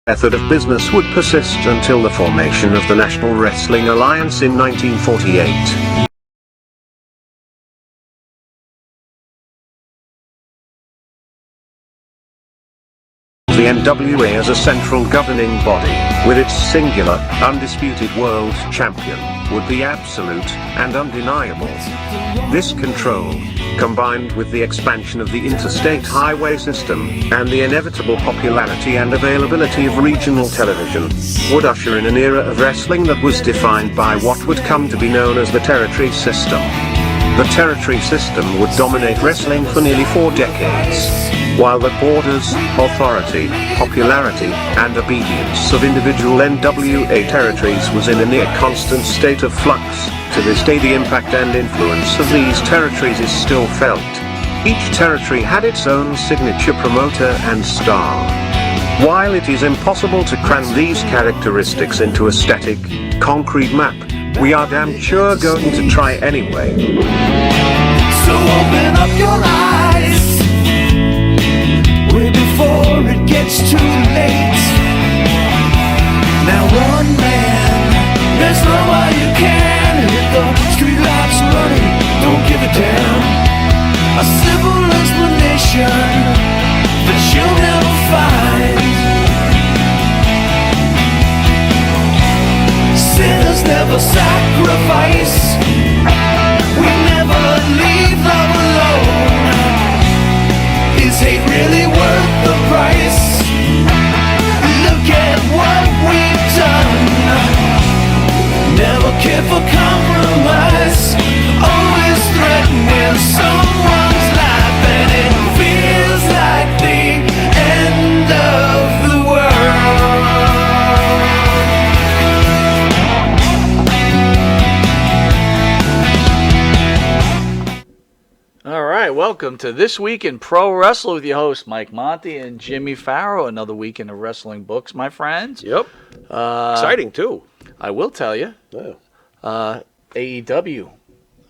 method of business would persist until the formation of the National Wrestling Alliance in 1948. The NWA as a central governing body, with its singular, undisputed world champion, would be absolute and undeniable. This control, combined with the expansion of the interstate highway system, and the inevitable popularity and availability of regional television, would usher in an era of wrestling that was defined by what would come to be known as the territory system. The territory system would dominate wrestling for nearly 4 decades. While the borders, authority, popularity, and obedience of individual NWA territories was in a near constant state of flux, to this day the impact and influence of these territories is still felt. Each territory had its own signature promoter and star. While it is impossible to cram these characteristics into a static, concrete map, we are damn sure going to try anyway. So open up your eyes way before it gets too late. Now one man, there's no way you can hit the street lights running, don't give a damn. A simple explanation that you'll never find. Sinners never sacrifice. We never leave love alone. Is hate really worth the price? Look at what we've done. Never cared for compromise. Always threatening someone's life, and it feels like the end of the world. All right, welcome to This Week in Pro Wrestling with your hosts, Mike Monty and Jimmy Farrow. Another week in the wrestling books, my friends. Yep. Exciting, too. I will tell you, AEW,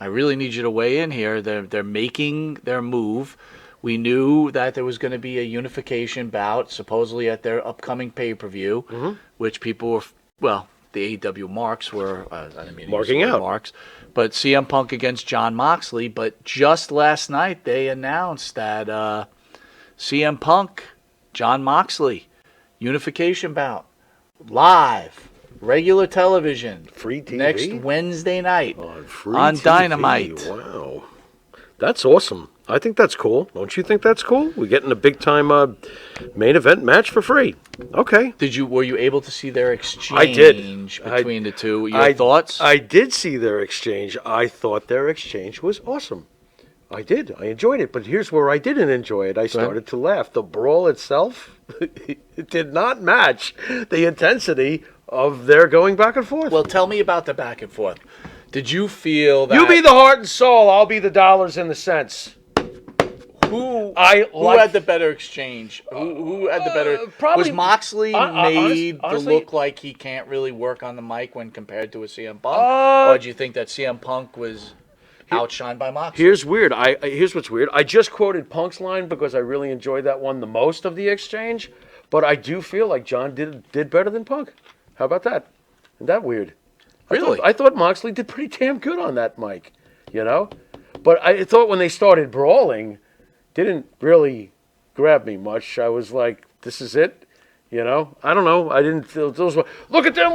I really need you to weigh in here. They're making their move. We knew that there was going to be a unification bout, supposedly at their upcoming pay-per-view, which people were, well, the AEW marks were, I didn't mean to Marking use the word out. marks, but CM Punk against John Moxley. But just last night, they announced that CM Punk, John Moxley, unification bout, live, regular television, Free TV? next Wednesday night Free on TV. Dynamite. Wow. That's awesome. I think that's cool. Don't you think that's cool? We're getting a big-time main event match for free. Okay. Were you able to see their exchange I did. between the two? Your thoughts? I did see their exchange. I thought their exchange was awesome. I did. I enjoyed it. But here's where I didn't enjoy it. I started to laugh. The brawl itself, it did not match the intensity of their going back and forth. Well, tell me about the back and forth. Did you feel that... You be the heart and soul. I'll be the dollars and the cents. Who had the better exchange? Who had the better... Probably, was Moxley made honestly, to look like he can't really work on the mic when compared to a CM Punk? Or do you think that CM Punk was outshined by Moxley? Here's what's weird. I just quoted Punk's line because I really enjoyed that one the most of the exchange. But I do feel like John did better than Punk. How about that? Isn't that weird? Really? I thought Moxley did pretty damn good on that mic, you know? But I thought when they started brawling, didn't really grab me much. I was like, this is it, you know? I don't know. I didn't feel those. Look at them,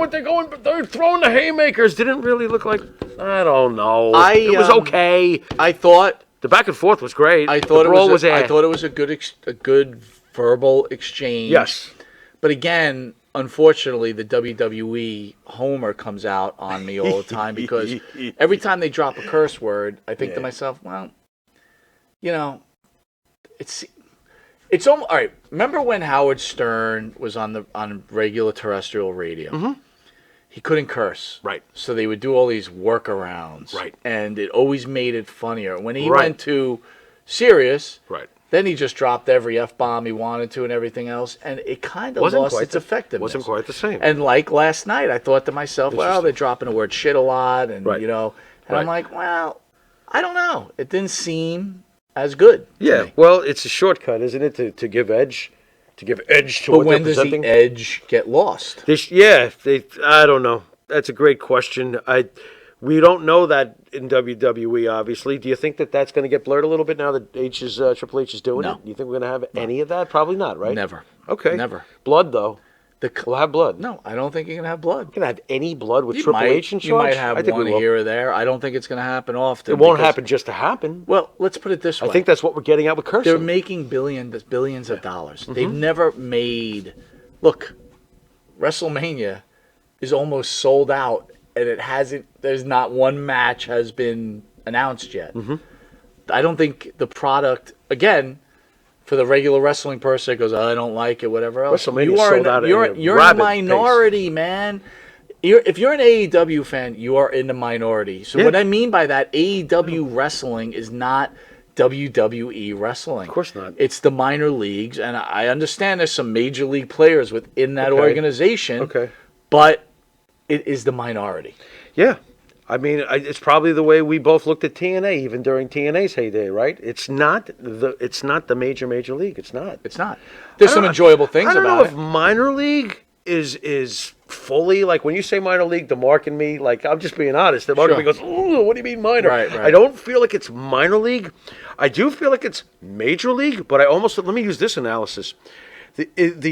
they're throwing the haymakers. Didn't really look like, I don't know. It was okay. I thought the back and forth was great. I thought the brawl was I thought it was a good verbal exchange. Yes. But again, unfortunately, the WWE homer comes out on me all the time because every time they drop a curse word, I think to myself, well, you know, it's almost, all right. Remember when Howard Stern was on regular terrestrial radio? Mm-hmm. He couldn't curse, right? So they would do all these workarounds, right? And it always made it funnier when he went to Sirius, right? Then he just dropped every F-bomb he wanted to and everything else, and it kind of lost its effectiveness. Wasn't quite the same. And like last night, I thought to myself, well, they're dropping the word shit a lot, and you know, and I'm like, well, I don't know. It didn't seem as good. Yeah, well, it's a shortcut, isn't it, to give edge to give edge to But what when they're does presenting. the edge get lost? I don't know. That's a great question. We don't know that in WWE, obviously. Do you think that that's going to get blurred a little bit now that Triple H is doing No. it? You think we're going to have any of that? Probably not, right? Never. Okay. Never. Blood, though. The We'll have blood. No, I don't think you're gonna have blood. We're going to have any blood with You Triple might, H in charge? You might have I think one we will. here or there. I don't think it's gonna happen often. It won't because- happen just to happen. Well, let's put it this way. I think that's what we're getting at with cursing. They're making billions of dollars. Mm-hmm. They've never made. Look, WrestleMania is almost sold out, and it hasn't. There's not one match has been announced yet. Mm-hmm. I don't think the product again. For the regular wrestling person that goes, I don't like it, whatever else. WrestleMania sold out at a you're in a rapid minority, man. If you're an AEW fan, you are in the minority. So Yeah. what I mean by that, AEW wrestling is not WWE wrestling. Of course not. It's the minor leagues, and I understand there's some major league players within that Okay. organization. Okay. But it is the minority. Yeah. I mean, it's probably the way we both looked at TNA, even during TNA's heyday, right? It's not the major league. It's not. It's not. There's some enjoyable things I don't about know it. if minor league is fully, like, when you say minor league, the mark in me, like, I'm just being honest. The mark in me Sure. goes, ooh, what do you mean minor? Right. I don't feel like it's minor league. I do feel like it's major league, but let me use this analysis. The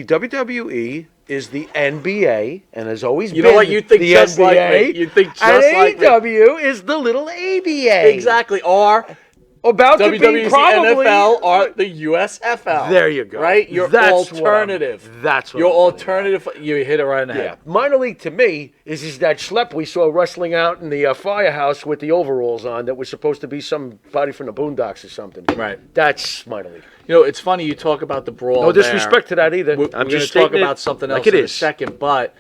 WWE is the NBA and has always You been know what? You think the just like NBA. me. You think just and like me. AEW is the little ABA. Exactly. Or About to WWE be is probably the NFL or the USFL. There you go. Right? Your That's what alternative. that's what Your I'm getting alternative. You hit it right in the Yeah, head. minor league to me is that schlep we saw wrestling out in the firehouse with the overalls on that was supposed to be somebody from the Boondocks or something. Right. That's minor league. You know, it's funny you talk about the brawl. No disrespect to that either. We're I'm going just to talk stating it about something else like it in a is. second, but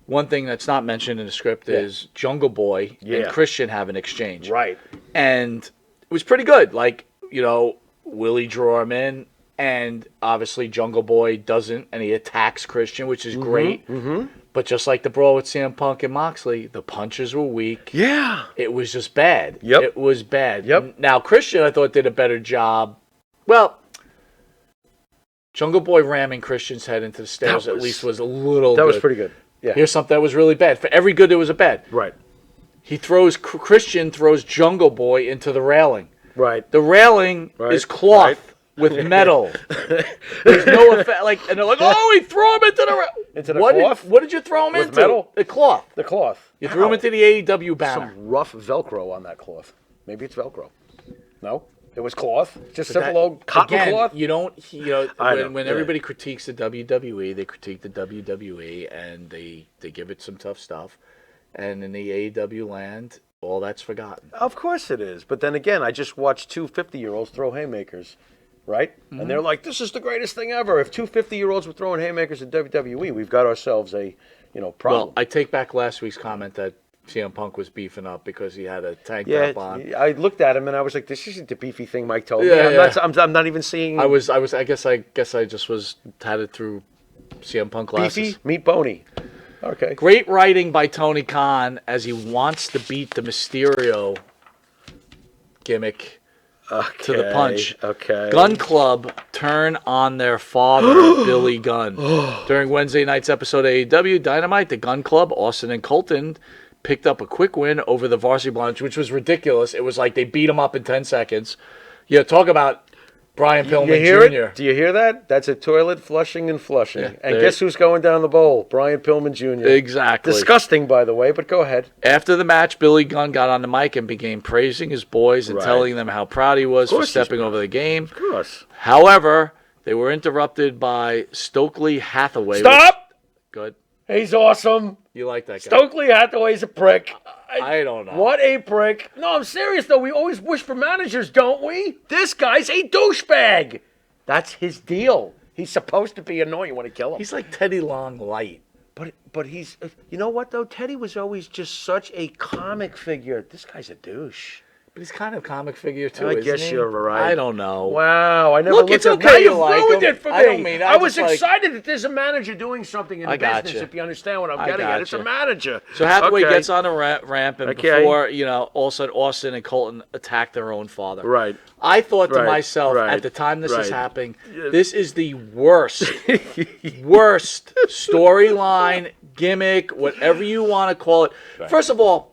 one thing that's not mentioned in the script is Jungle Boy Yeah. and Christian have an exchange. Right. And it was pretty good. Like, you know, Willie drew him in, and obviously Jungle Boy doesn't, and he attacks Christian, which is great. Mm-hmm. But just like the brawl with CM Punk and Moxley, the punches were weak. Yeah. It was just bad. Yep. It was bad. Yep. Now, Christian, I thought, did a better job. Well, Jungle Boy ramming Christian's head into the stairs That at was- least was a little That good. was pretty good. Yeah. Here's something that was really bad. For every good, there was a bad. Right. Christian throws Jungle Boy into the railing. Right. The railing Right. is cloth with metal. There's no effect. Like, and they're like, "Oh, he threw him into the Into the what cloth? What did you throw him With into? metal? The cloth. The cloth. You threw him into the AEW banner. Some rough Velcro on that cloth. Maybe it's Velcro. No? It was cloth. Just But simple that- old cotton again, cloth. You don't. You know, I know, when yeah. everybody critiques the WWE, they critique the WWE, and they give it some tough stuff. And in the AEW land, all that's forgotten. Of course it is. But then again, I just watched two 50-year-olds throw haymakers, right? Mm-hmm. And they're like, this is the greatest thing ever. If two 50-year-olds were throwing haymakers at WWE, we've got ourselves a, problem. Well, I take back last week's comment that CM Punk was beefing up because he had a tank yeah, top on. I looked at him and I was like, this isn't the beefy thing Mike told me. Yeah, I'm not even seeing I guess I just had it through CM Punk glasses. beefy, meat bony. Okay. Great writing by Tony Khan as he wants to beat the Mysterio gimmick to the punch. Okay. Gun Club turn on their father, Billy Gunn. During Wednesday night's episode of AEW Dynamite, the Gun Club, Austin and Colton, picked up a quick win over the Varsity Blondes, which was ridiculous. It was like they beat them up in 10 seconds. Yeah, talk about Brian You Pillman hear Jr. it? Do you hear that? That's a toilet flushing and flushing. Yeah, and there- guess who's going down the bowl? Brian Pillman Jr. Exactly. Disgusting, by the way, but go ahead. After the match, Billy Gunn got on the mic and began praising his boys and Right. telling them how proud he was for course he's stepping over the game. Of course. However, they were interrupted by Stokely Hathaway. Stop! Good. He's awesome. You like that guy? Stokely Hathaway's a prick. I don't know. What a prick. No, I'm serious, though. We always wish for managers, don't we? This guy's a douchebag. That's his deal. He's supposed to be annoying. You want to kill him. He's like Teddy Long light. But he's, you know what, though? Teddy was always just such a comic figure. This guy's a douche. But he's kind of a comic figure too, I isn't guess he? you're right. I don't know. Wow, I never Look, looked it's at okay Now you you've like ruined him. it for me. I don't mean- I was just like- excited that there's a manager doing something in the I business, gotcha. if you understand what I'm I getting at. It's a gotcha. manager. So Hathaway Okay. gets on a ramp, and Okay. before, all of a sudden Austin and Colton attack their own father. Right. I thought to Right, myself right, at the time this is right. happening, this is the worst storyline, gimmick, whatever you want to call it. Right. First of all,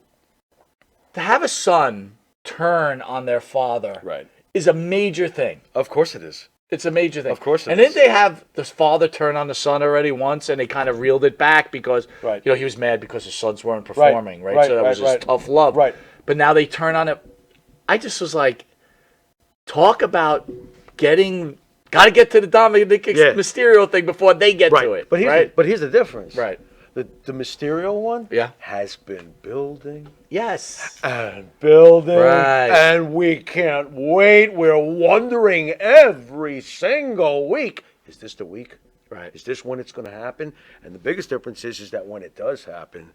to have a son turn on their father Right. is a major thing. Of course it is. It's a major thing. Of course it and is. didn't they have the father turn on the son already once, and they kind of reeled it back because Right. he was mad because his sons weren't performing, right? Right, So that was right, just tough love. Right. But now they turn on it. I just was like, talk about got to get to the Dominic Yeah. Mysterio thing before they get Right. to it. But here's the difference. Right. The Mysterio one Yeah. has been building Yes. and building, Right. and we can't wait. We're wondering every single week, is this the week? Right. Is this when it's going to happen? And the biggest difference is that when it does happen,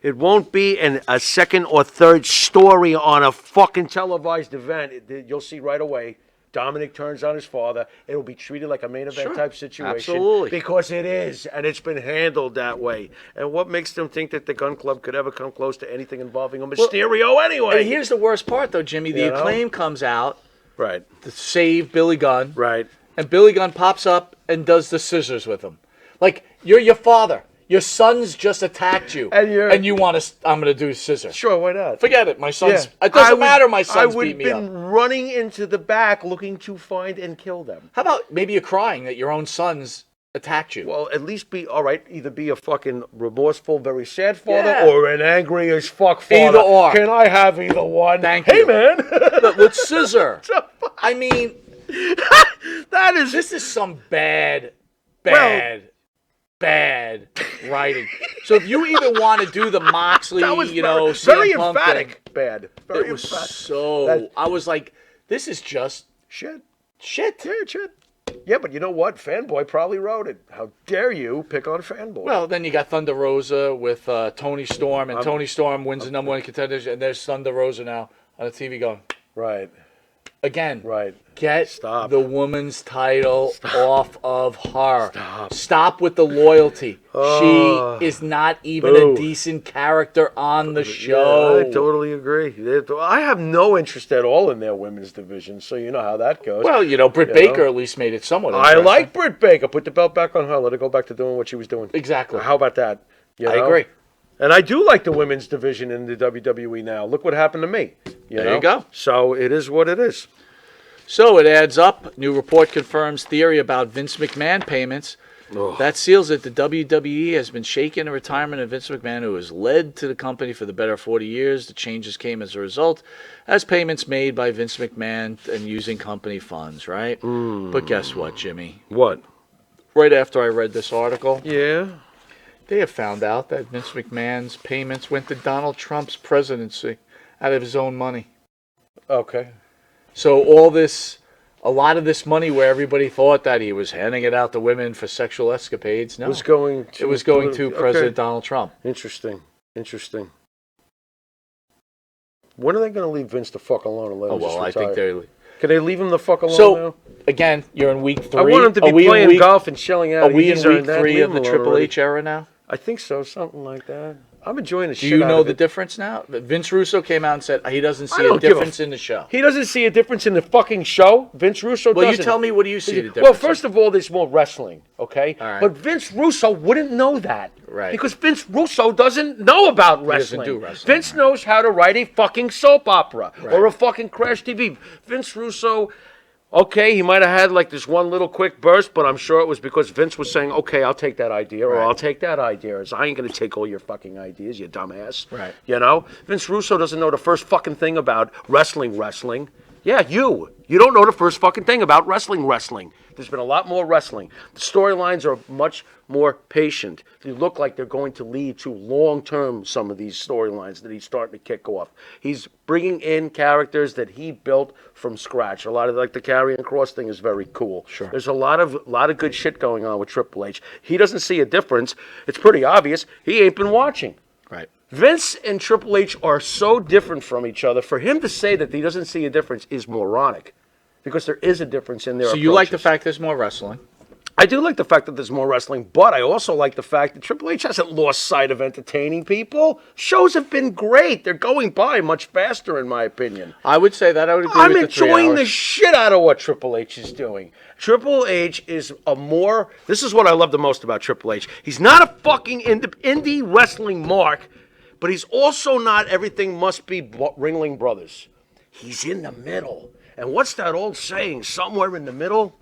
it won't be a second or third story on a fucking televised event. You'll see right away. Dominic turns on his father. It'll be treated like a main event Sure. type situation. Absolutely. Because it is, and it's been handled that way. And what makes them think that the Gun Club could ever come close to anything involving a Mysterio anyway? And here's the worst part, though, Jimmy. The You know? Acclaim comes out Right, to save Billy Gunn. right. And Billy Gunn pops up and does the scissors with him. Like, you're your father. Your son's just attacked you. And you want to, I'm going to do scissors. Sure, why not? Forget it. My son's, Yeah. it doesn't matter my son's I would beat me have been up. running into the back looking to find and kill them. How about maybe you're crying that your own son's attacked you? Well, at least be, all right, either be a fucking remorseful, very sad father Yeah. or an angry as fuck father. Either or. Can I have either one? Thank hey, you. man. With scissor. I mean, That is... this is some bad writing. So if you even want to do the Moxley, That was CM very Punk emphatic. thing, Bad. Very it was emphatic. so. I was like, this is just Shit. shit. Yeah, shit. Yeah, but you know what? Fanboy probably wrote it. How dare you pick on Fanboy? Well, then you got Thunder Rosa with Tony Storm, and Tony Storm wins the number one contender, and there's Thunder Rosa now on the TV going, right, again, right. get Stop. the woman's title off of her. Stop with the loyalty. She is not even Boo. a decent character on the show. Yeah, I totally agree. I have no interest at all in their women's division, so you know how that goes. Well, Britt Baker at least made it somewhat I interesting. like Britt Baker. Put the belt back on her. Let her go back to doing what she was doing. Exactly. How about that? You I know? agree. And I do like the women's division in the WWE now. Look what happened to me. There you go. So it is what it is. So it adds up. New report confirms theory about Vince McMahon payments. That seals it. The WWE has been shaken in retirement of Vince McMahon, who has led to the company for the better 40 years. The changes came as a result, as payments made by Vince McMahon and using company funds, right? But guess what, Jimmy? What? Right after I read this article, Yeah. they have found out that Vince McMahon's payments went to Donald Trump's presidency out of his own money. Okay. So a lot of this money where everybody thought that he was handing it out to women for sexual escapades, no. It was going to to President Donald Trump. Interesting. When are they going to leave Vince the fuck alone and let him just I retire? think they're... Can they leave him the fuck alone So, now? again, you're in week 3. I want him to be playing golf and chilling out. Are we in He's earned week that. 3 Leave of him the alone Triple already. H era now? I think so, something like that. I'm enjoying the Do shit you out know of the it. difference now? Vince Russo came out and said he doesn't see a don't give a difference in the show. He doesn't see a difference in the fucking show. Vince Russo Well, doesn't. you tell me, what do you see the difference Well, first of all, there's more wrestling, okay? All right. But Vince Russo wouldn't know that. Right. Because Vince Russo doesn't know about wrestling. doesn't do wrestling, Vince knows how to write a fucking soap opera Right. or a fucking Crash TV. Vince Russo, okay, he might have had like this one little quick burst, but I'm sure it was because Vince was saying, okay, I'll take that idea, or Right. I'll take that idea. I ain't going to take all your fucking ideas, you dumbass. Right. You know? Vince Russo doesn't know the first fucking thing about wrestling. Yeah, you. You don't know the first fucking thing about wrestling. There's been a lot more wrestling. The storylines are much more patient. They look like they're going to lead to long-term, some of these storylines that he's starting to kick off. He's bringing in characters that he built from scratch. A lot of, like, the Karrion Kross thing is very cool. Sure. There's a lot of good shit going on with Triple H. He doesn't see a difference. It's pretty obvious. He ain't been watching. Right. Vince and Triple H are so different from each other. For him to say that he doesn't see a difference is moronic, because there is a difference in their So you like the approaches. fact there's more wrestling? I do like the fact that there's more wrestling, but I also like the fact that Triple H hasn't lost sight of entertaining people. Shows have been great. They're going by much faster, in my opinion. I would say that. I would agree I'm with the 3 enjoying the hours. shit out of what Triple H is doing. Triple H is this is what I love the most about Triple H. He's not a fucking indie wrestling mark, but he's also not everything must be Ringling Brothers. He's in the middle. And what's that old saying? Somewhere in the middle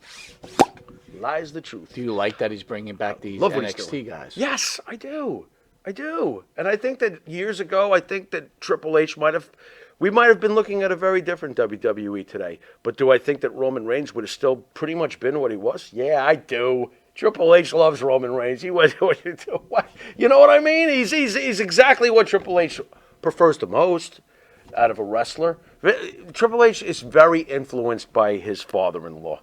lies the truth. Do you like that he's bringing back these Love what he's doing. NXT guys? Yes, I do. I do. And I think that years ago, I think that Triple H we might have been looking at a very different WWE today. But do I think that Roman Reigns would have still pretty much been what he was? Yeah, I do. Triple H loves Roman Reigns. He was, you know what I mean? He's exactly what Triple H prefers the most out of a wrestler. Triple H is very influenced by his father-in-law.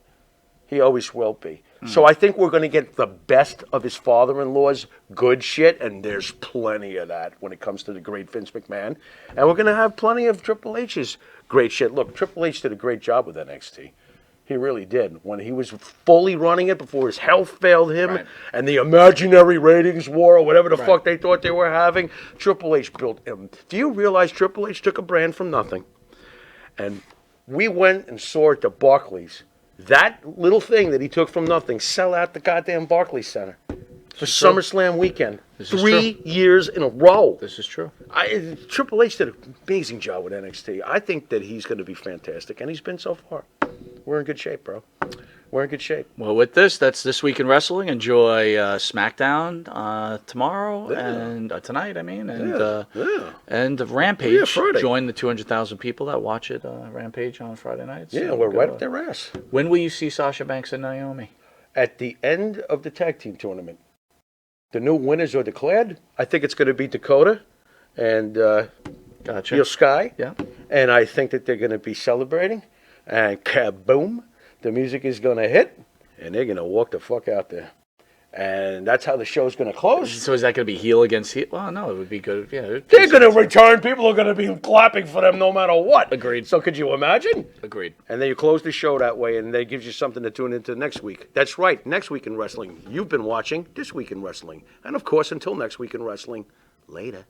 He always will be. So I think we're going to get the best of his father-in-law's good shit, and there's plenty of that when it comes to the great Vince McMahon. And we're going to have plenty of Triple H's great shit. Look, Triple H did a great job with NXT. He really did. When he was fully running it before his health failed him, Right. and the imaginary ratings war or whatever the fuck they thought they were having, Triple H built him. Do you realize Triple H took a brand from nothing? And we went and saw it at Barclays. That little thing that he took from nothing, sell out the goddamn Barclays Center for SummerSlam weekend. This is 3 years in a row. This is true. Triple H did an amazing job with NXT. I think that he's going to be fantastic, and he's been so far. We're in good shape, bro. We're in good shape. Well, with this, that's This Week in Wrestling. Enjoy SmackDown tomorrow and tonight, and Rampage. Yeah, Friday. Join the 200,000 people that watch it, Rampage, on Friday nights. Yeah, So we're go, right up their ass. When will you see Sasha Banks and Naomi? At the end of the tag team tournament, the new winners are declared. I think it's going to be Dakota and Gotcha. Io Sky. Yeah. And I think that they're going to be celebrating. And kaboom, the music is going to hit, and they're going to walk the fuck out there. And that's how the show's going to close. So is that going to be heel against heel? Well, no, it would be good. Yeah, They're going to return. People are going to be clapping for them no matter what. Agreed. So could you imagine? Agreed. And then you close the show that way, and that gives you something to tune into next week. That's right, Next Week in Wrestling. You've been watching This Week in Wrestling. And, of course, until Next Week in Wrestling, later.